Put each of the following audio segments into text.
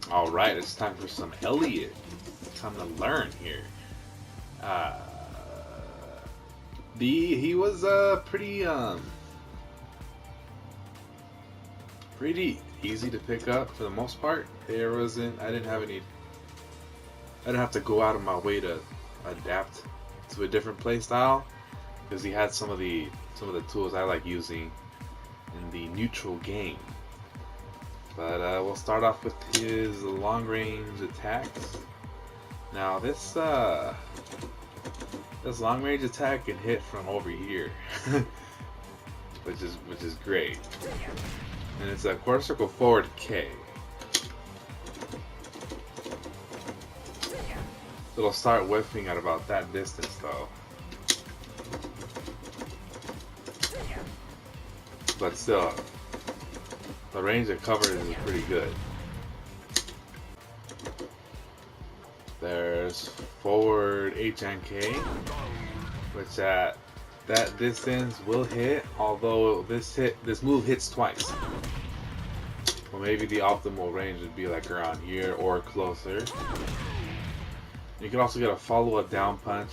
Alright, it's time for some Eliot. Time to learn here. Uh, he was pretty easy to pick up for the most part. I didn't have to go out of my way to adapt to a different play style because he had some of the tools I like using in the neutral game. But we'll start off with his long range attacks. Now this long range attack can hit from over here, which is great. And it's a quarter circle forward K. It'll start whiffing at about that distance though. But still, the range it covers is pretty good. There's forward H and K, which at that distance will hit, although this move hits twice. Well, maybe the optimal range would be like around here or closer. You can also get a follow-up down punch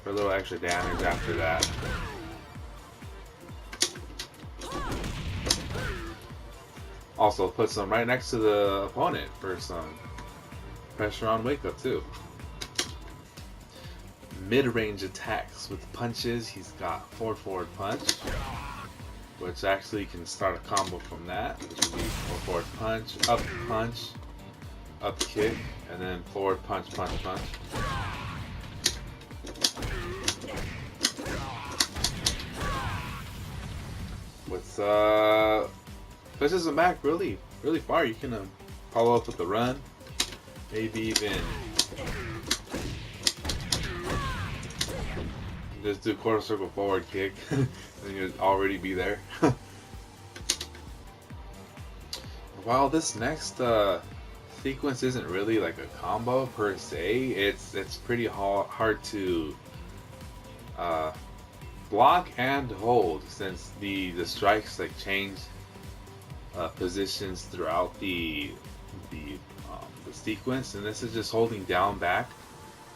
for a little extra damage after that. Also puts them right next to the opponent for some pressure on wake up too. Mid-range attacks with punches. He's got forward punch, which actually can start a combo from that, which would be forward punch, up kick, and then forward punch. With pushes him back really far. You can follow up with the run, maybe even just do quarter circle forward kick, and then you'll already be there. While this next sequence isn't really like a combo per se, it's pretty hard to block and hold, since the strikes like change positions throughout the sequence, and this is just holding down back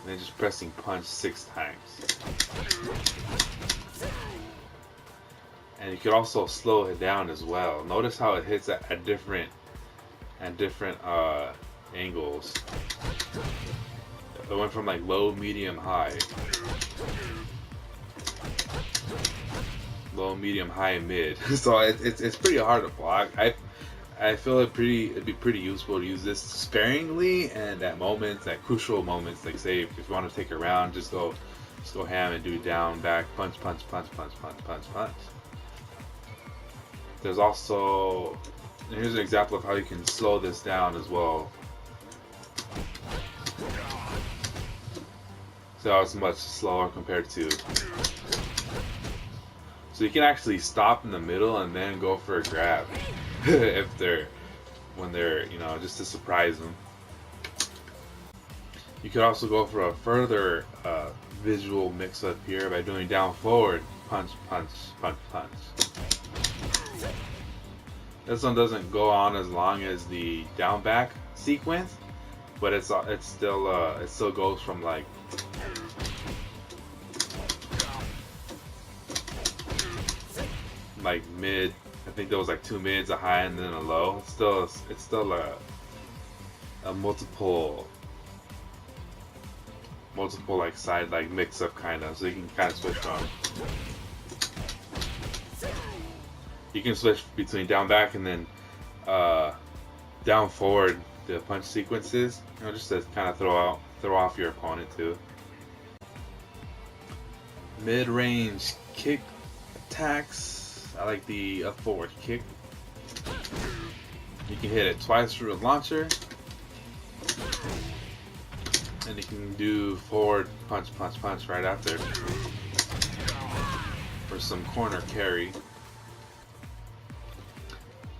and then just pressing punch 6 times. And you could also slow it down as well. Notice how it hits at different angles. It went from like low, medium, high. Low, medium, high, mid. So it's pretty hard to block. I feel it'd be pretty useful to use this sparingly and at crucial moments, like say if you want to take a round, just go ham and do down, back, punch. There's also, here's an example of how you can slow this down as well. So it's much slower compared to. So you can actually stop in the middle and then go for a grab when they're just to surprise them. You could also go for a further visual mix up here by doing down forward punch. This one doesn't go on as long as the down back sequence, but it still goes from like mid. I think there was like 2 mids, a high, and then a low. It's still a multiple like side like mix up kind of. So you can kind of switch from. You can switch between down back and then down forward the punch sequences. Just to kind of throw off your opponent too. Mid range kick attacks. I like the up forward kick. You can hit it twice through a launcher, and you can do forward punch right after for some corner carry.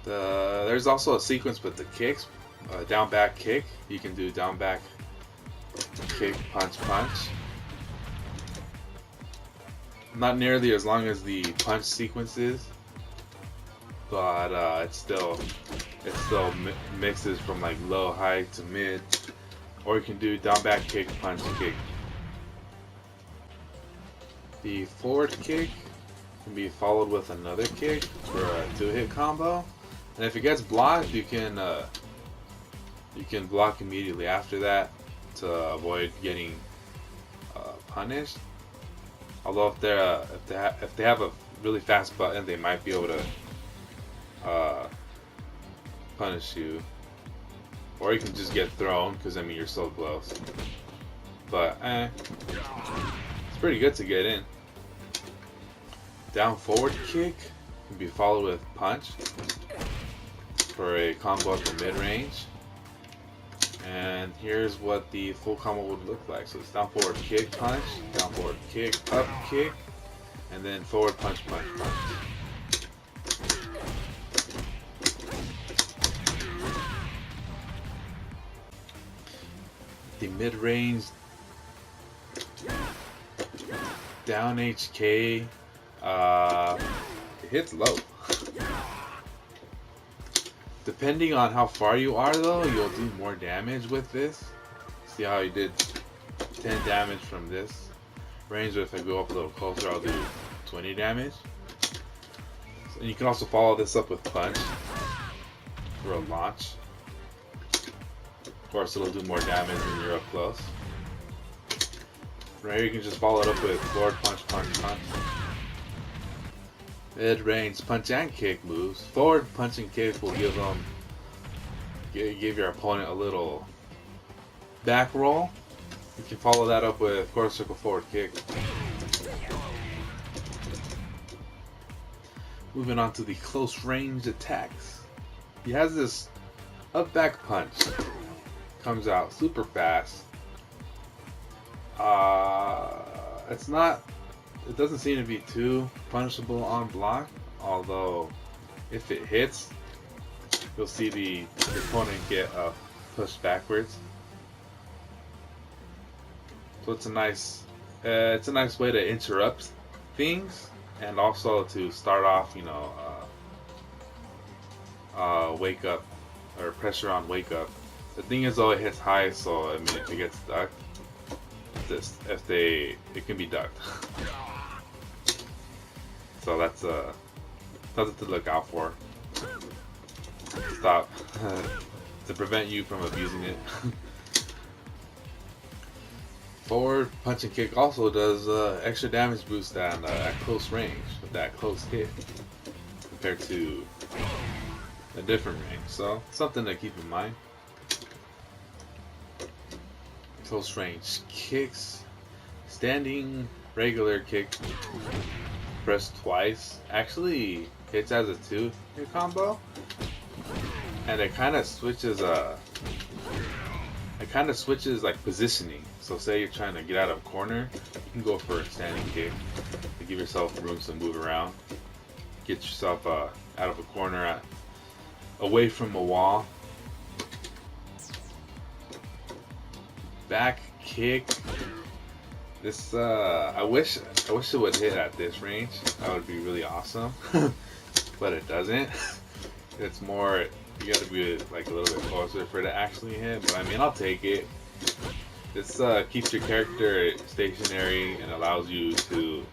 There's also a sequence with the kicks. Down back kick. You can do down back kick, punch. Not nearly as long as the punch sequences, but it still mixes from like low, high to mid. Or you can do down, back kick, punch, kick. The forward kick can be followed with another kick for a 2-hit combo. And if it gets blocked, you can block immediately after that to avoid getting punished. Although if they have a really fast button, they might be able to punish you. Or you can just get thrown, because I mean you're so close. But it's pretty good to get in. Down forward kick can be followed with punch for a combo at the mid range. And here's what the full combo would look like. So it's down forward kick, punch, down forward kick, up kick, and then forward punch, punch, punch. The mid-range down HK, it hits low. Depending on how far you are though, you'll do more damage with this. See how he did 10 damage from this range, but if I go up a little closer, I'll do 20 damage. And you can also follow this up with punch for a launch. Of course, it'll do more damage when you're up close. Right here, you can just follow it up with forward punch, punch, punch. Mid-range punch and kick moves. Forward punch and kick will give your opponent a little back roll. You can follow that up with quarter circle forward kick. Moving on to the close range attacks. He has this up back punch. Comes out super fast. It doesn't seem to be too punishable on block, although if it hits, you'll see the opponent get pushed backwards. So it's a nice way to interrupt things, and also to start off, wake up or pressure on wake up. The thing is though, it hits high, so I mean if it gets ducked, it can be ducked. So that's something to look out for. Stop to prevent you from abusing it. Forward punch and kick also does extra damage boost at close range with that close hit compared to a different range. So something to keep in mind. Close range kicks, standing regular kick, press twice, actually hits as a 2-hit combo, and it kind of switches like positioning. So say you're trying to get out of a corner, you can go for a standing kick to give yourself room to move around, get yourself out of a corner, away from a wall. Back kick. This I wish it would hit at this range. That would be really awesome, but it doesn't. It's more, you got to be like a little bit closer for it to actually hit. But I mean, I'll take it. This keeps your character stationary and allows you to,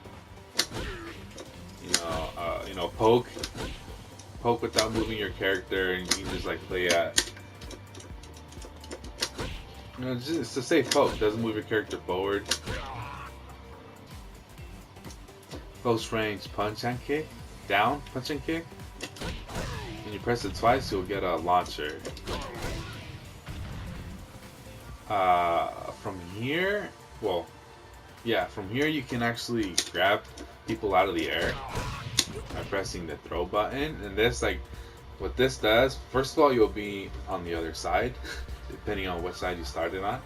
poke without moving your character, and you can just like play at. It's a safe poke. Doesn't move your character forward. Close range punch and kick. Down punch and kick. When you press it twice, you'll get a launcher. From here, from here you can actually grab people out of the air by pressing the throw button. And this, what this does, first of all, you'll be on the other side, depending on what side you started on.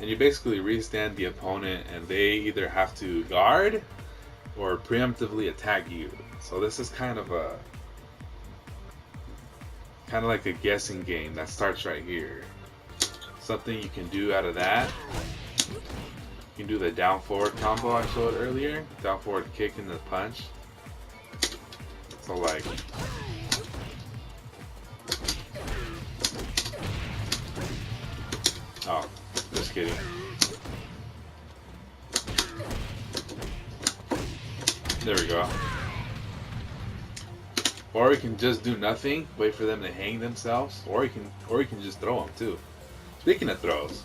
And you basically restand the opponent, and they either have to guard or preemptively attack you. So this is kind of like a guessing game that starts right here. Something you can do out of that. You can do the down forward combo I showed earlier. Down forward kick and the punch. So like, kidding. There we go. Or we can just do nothing, wait for them to hang themselves, or you can just throw them too. Speaking of throws,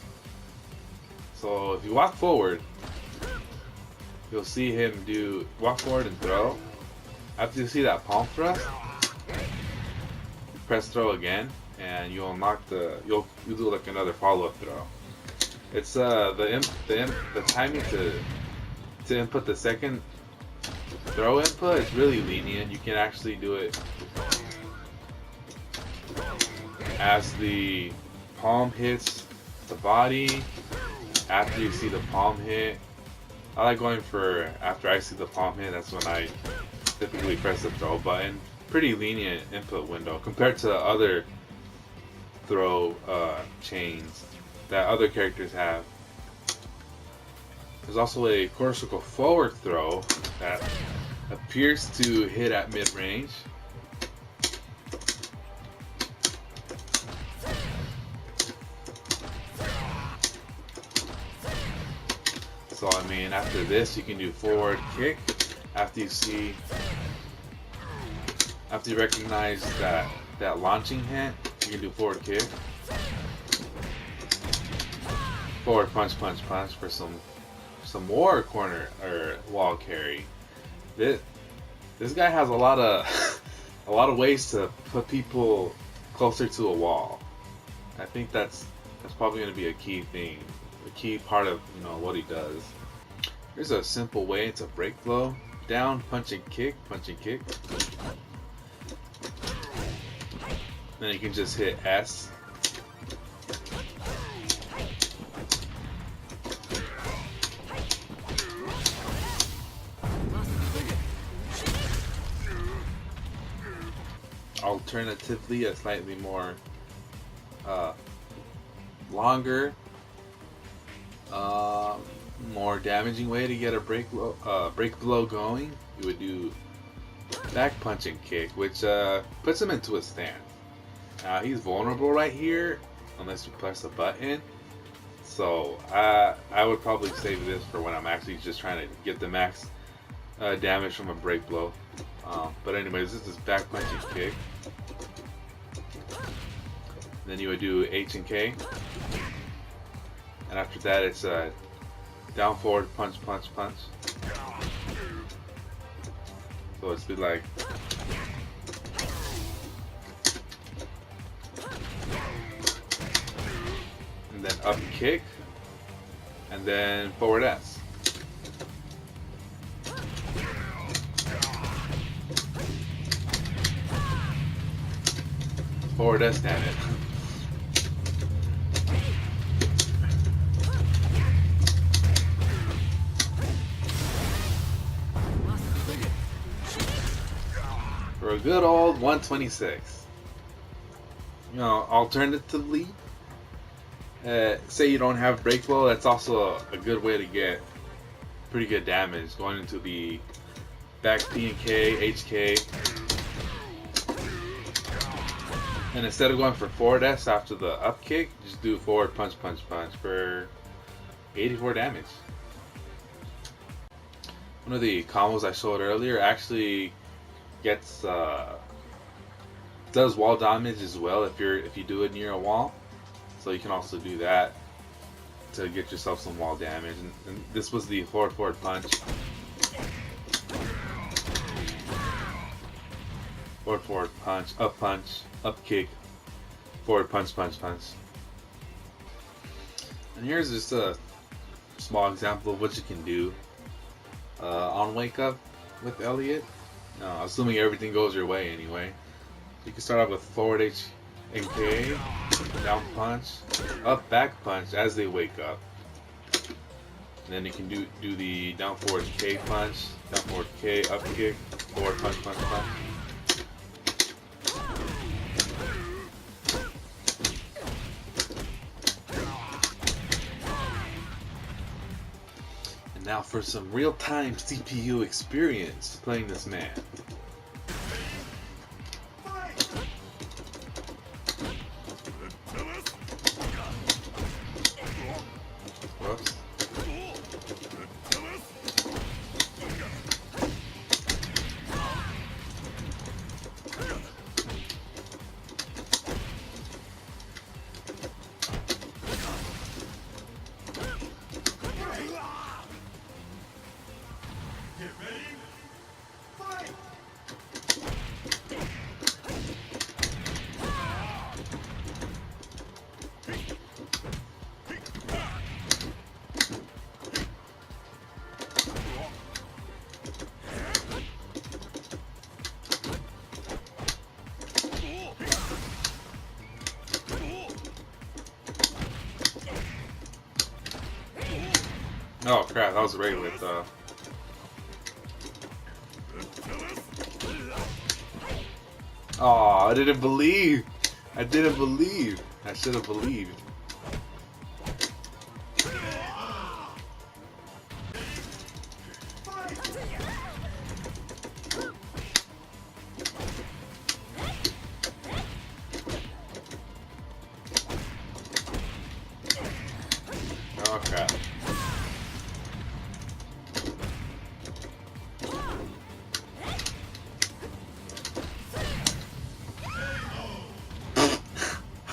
so if you walk forward, you'll see him walk forward and throw. After you see that palm thrust, press throw again, and you'll unlock you'll do like another follow-up throw. It's the timing to input the second throw input is really lenient. You can actually do it as the palm hits the body. After you see the palm hit, I like going for after I see the palm hit. That's when I typically press the throw button. Pretty lenient input window compared to other throw chains that other characters have. There's also a quarter circle forward throw that appears to hit at mid-range. So I mean, after this you can do forward kick. After you recognize that launching hit, you can do forward kick. Forward punch, punch, punch for some more corner or wall carry. This guy has a lot of ways to put people closer to a wall. I think that's probably going to be a key thing, a key part of what he does. Here's a simple way to break flow: down, punch and kick, punch and kick. Then you can just hit S. Alternatively, a slightly more longer, more damaging way to get a break blow going, you would do back punch and kick, which puts him into a stand. Now he's vulnerable right here unless you press a button. So I would probably save this for when I'm actually just trying to get the max damage from a break blow. But anyways, this is back punch and kick. Then you would do H and K. And after that it's down forward punch punch punch. So it's be like and then up kick and then forward S. Forward S, damn it. For a good old 126. Alternatively, say you don't have break blow, that's also a good way to get pretty good damage going into the back P and K, HK. And instead of going for forward S after the up kick, just do forward punch punch punch for 84 damage. One of the combos I showed earlier actually gets does wall damage as well if you do it near a wall. So you can also do that to get yourself some wall damage. And this was the forward punch. Forward punch, up kick, forward punch punch punch. And here's just a small example of what you can do on Wake Up with Eliot. Assuming everything goes your way anyway. You can start off with forward H and K, down punch, up back punch as they wake up. And then you can do the down forward K punch, down forward K, up kick, forward punch punch punch. And now for some real-time CPU experience playing this man. Oh crap, that was regular though. Oh, I didn't believe. I didn't believe. I should have believed. Oh crap.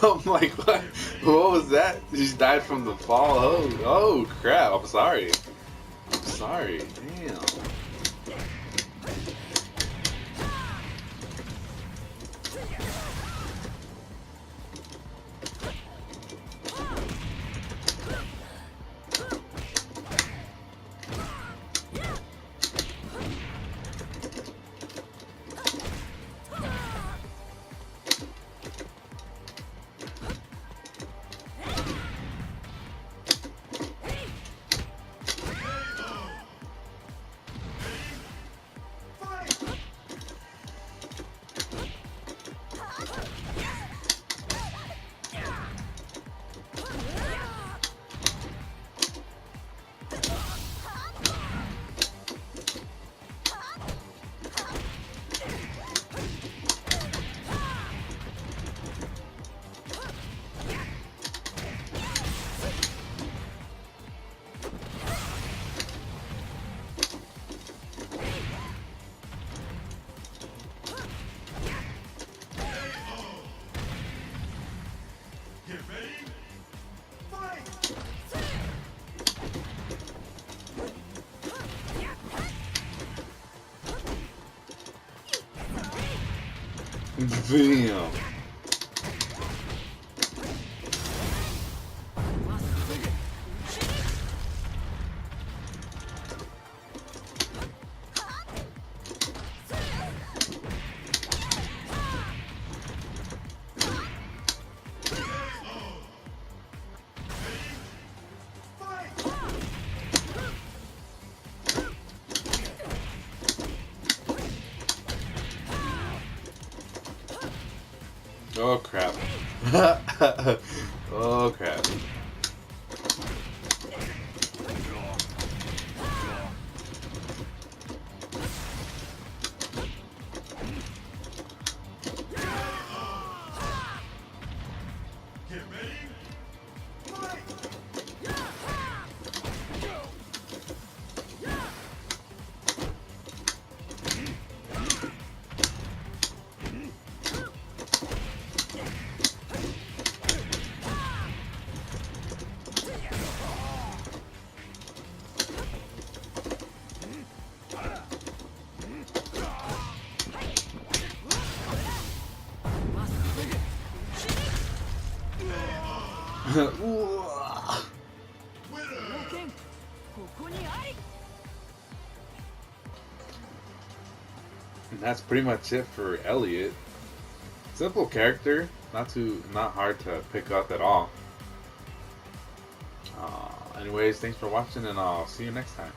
I'm like, what? What was that? He just died from the fall. Oh crap. I'm sorry. I'm sorry. Damn. Damn. Oh crap. Oh crap. And that's pretty much it for Eliot. Simple character, not hard to pick up at all. Anyways, thanks for watching, and I'll see you next time.